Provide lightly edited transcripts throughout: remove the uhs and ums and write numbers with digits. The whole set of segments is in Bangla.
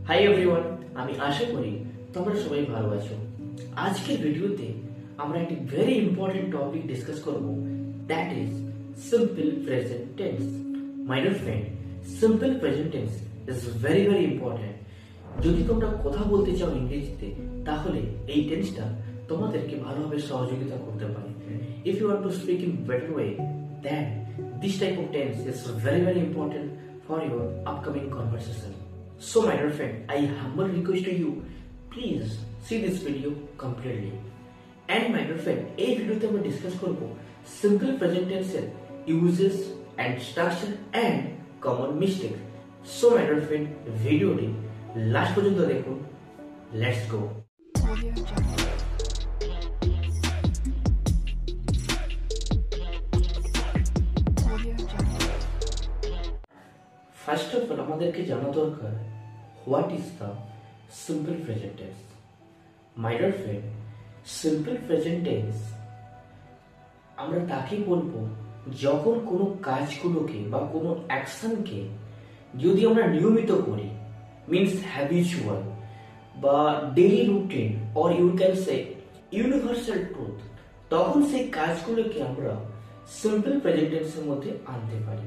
হাই এভরিওয়ান, আমি আশা করি তোমরা সবাই ভালো আছো। আজকের ভিডিওতে আমরা একটি ভেরি ইম্পর্টেন্ট টপিক ডিসকাস করব, that is simple present tense. My dear friend, simple present tense is very very important. যদি তোমরা কথা বলতে চাও ইংরেজিতে, তাহলে এই টেন্সটা তোমাদেরকে ভালোভাবে সহযোগিতা করতে পারে। If you want to speak in better way, then this type of tense is very very important for your upcoming conversation. So my dear friend, I humble request to you, please see this video completely. And my dear friend, এই ভিডিওতে আমরা ডিসকাস করব সিম্পল প্রেজেন্ট টেন্সের uses and structure and common mistake. So my dear friend, ভিডিওটি লাস্ট পর্যন্ত দেখুন। Let's go. First of all আমাদেরকে জানা দরকার what is the simple present tense. My dear friend, simple present tense আমরা তাকে বলবো যখন কোনো কাজগুলোকে বা কোনো অ্যাকশনকে যদি আমরা নিয়মিত করি, মিনস হ্যাবিচুয়াল বা daily routine or you can say universal truth, তখন সেই কাজগুলোকে আমরা সিম্পল প্রেজেন্ট টেন্সের মধ্যে আনতে পারি।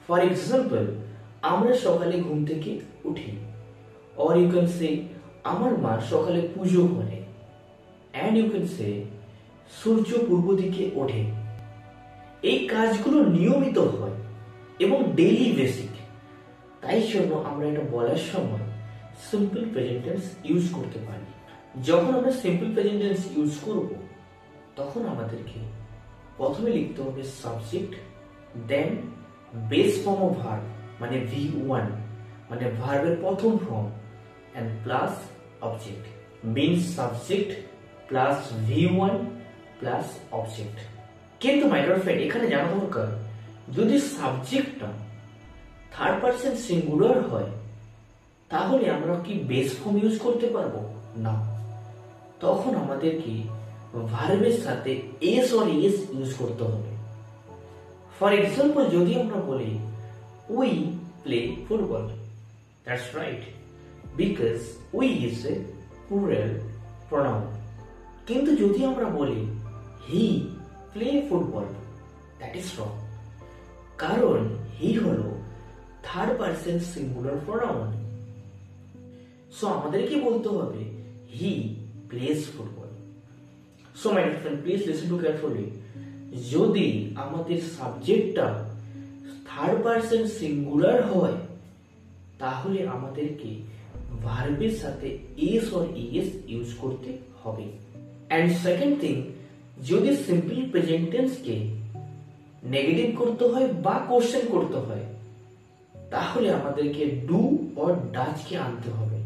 ফর এক্সাম্পল, আমরা সকালে ঘুম থেকে উঠি, অর ইউ ক্যান সে আমার মা সকালে পুজো করে, অ্যান্ড ইউ ক্যান সে সূর্য পূর্ব দিকে ওঠে। এই কাজগুলো নিয়মিত হয় এবং ডেইলি বেসিক, তাই জন্য আমরা এটা বলার সময় সিম্পল প্রেজেন্ট টেন্স ইউজ করতে পারি। যখন আমরা সিম্পল প্রেজেন্ট টেন্স ইউজ করব, তখন আমাদেরকে প্রথমে লিখতে হবে subject, then base form of verb মানে V1 মানে ভার্বের প্রথম form, and plus object, means subject plus V1 plus object. কিন্তু মাই ডিয়ার ফ্রেন্ড, এখানে জানা দরকার যদি সাবজেক্টটা থার্ড পারসন সিঙ্গুলার হয়, তাহলে আমরা কি বেস ফর্ম ইউজ করতে পারবো না। তখন আমাদেরকে ভার্বের সাথে এস অর এস ইউজ করতে হবে। ফর এক্সাম্পল, যদি আমরা বলি we play football, that's right, because we is a plural pronoun. কিন্তু যদি আমরা বলি he play football, that is wrong, কারণ he হলো third person singular pronoun। So আমাদেরকে বলতে হবে he plays football. So my dear friend, please listen to carefully. যদি আমাদের সাবজেক্টটা থার্ড পারসন সিঙ্গুলার হয়, তাহলে আমাদেরকে ভার্বের সাথে এস অর এস ইউজ করতে হবে। এন্ড সেকেন্ড থিং, যদি সিম্পল প্রেজেন্ট টেন্সকে নেগেটিভ করতে হয় বা কোশ্চেন করতে হয়, তাহলে আমাদেরকে ডু অর ডাজকে আনতে হবে।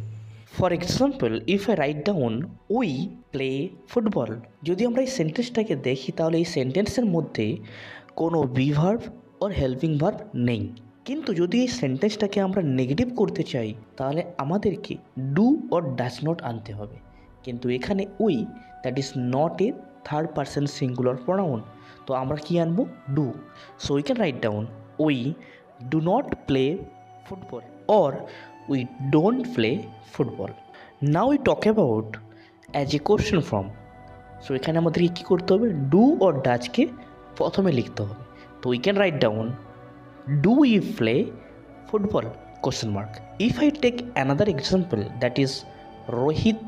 For example, if I write down we play football, যদি আমরা এই সেন্টেন্সটাকে দেখি, তাহলে এই সেন্টেন্সের মধ্যে কোনো be verb or helping verb নেই। কিন্তু যদি এই সেন্টেন্সটাকে আমরা নেগেটিভ করতে চাই, তাহলে আমাদেরকে ডু অর ডাজ নট আনতে হবে। কিন্তু এখানে we, that is not a third person singular pronoun, তো আমরা কি আনবো? Do. So we can write down we do not play football or we don't play football. Now we talk about as a question form. So এখানে আমাদেরকে কি করতে হবে? ডু অর ডাজকে প্রথমে লিখতে হবে। তো we can write down do we play football question mark. If I take another example, that is Rohit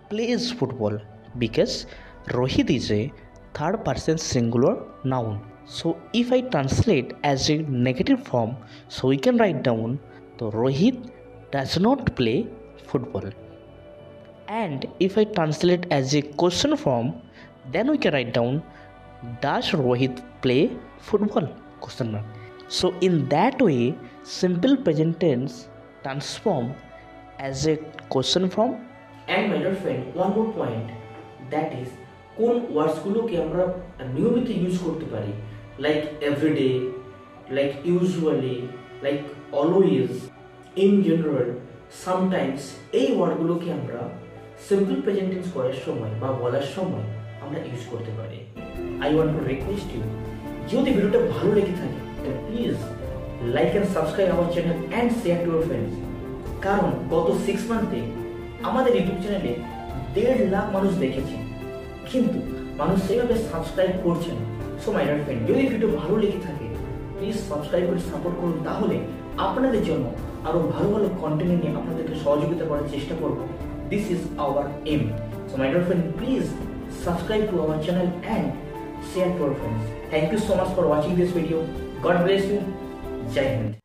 plays football, because Rohit is a third person singular noun. So if I translate as a negative form, so we can write down so Rohit does not play football. And if I translate as a question form, then we can write down does Rohit play football question mark. So in that way, simple present tense transform as a question form. And my dear friend, one more point, that is কোন ওয়ার্ডস গুলোকে আমরা নিয়মিত ইউজ করতে পারি, like every day, like usually, like always, in general, sometimes. এই ওয়ার্ডগুলোকে আমরা সিম্পল প্রেজেন্ট টেন্স করার সময় বা বলার সময় আমরা ইউজ করতে পারি। I want to request you, যদি ভিডিওটা ভালো লেগে থাকে, please like and subscribe our channel and share to your friends. কারণ গত 6 মান্থে আমাদের ইউটিউব চ্যানেলে 1.5 লাখ মানুষ দেখেছে, কিন্তু মানুষ সেভাবে সাবস্ক্রাইব করছে না। সো মাই ডিয়ার ফ্রেন্ড, যদি ভিডিও ভালো লেগে থাকে প্লিজ সাবস্ক্রাইব করে সাপোর্ট করুন, তাহলে আপনাদের জন্য আরো ভালো ভালো কন্টেন্ট নিয়ে আপনাদেরকে সহযোগিতা করার চেষ্টা করব। This is our aim. So my dear friend, please subscribe to our channel and share to our friends. Thank you so much for watching this video. God bless you. Jai Hind.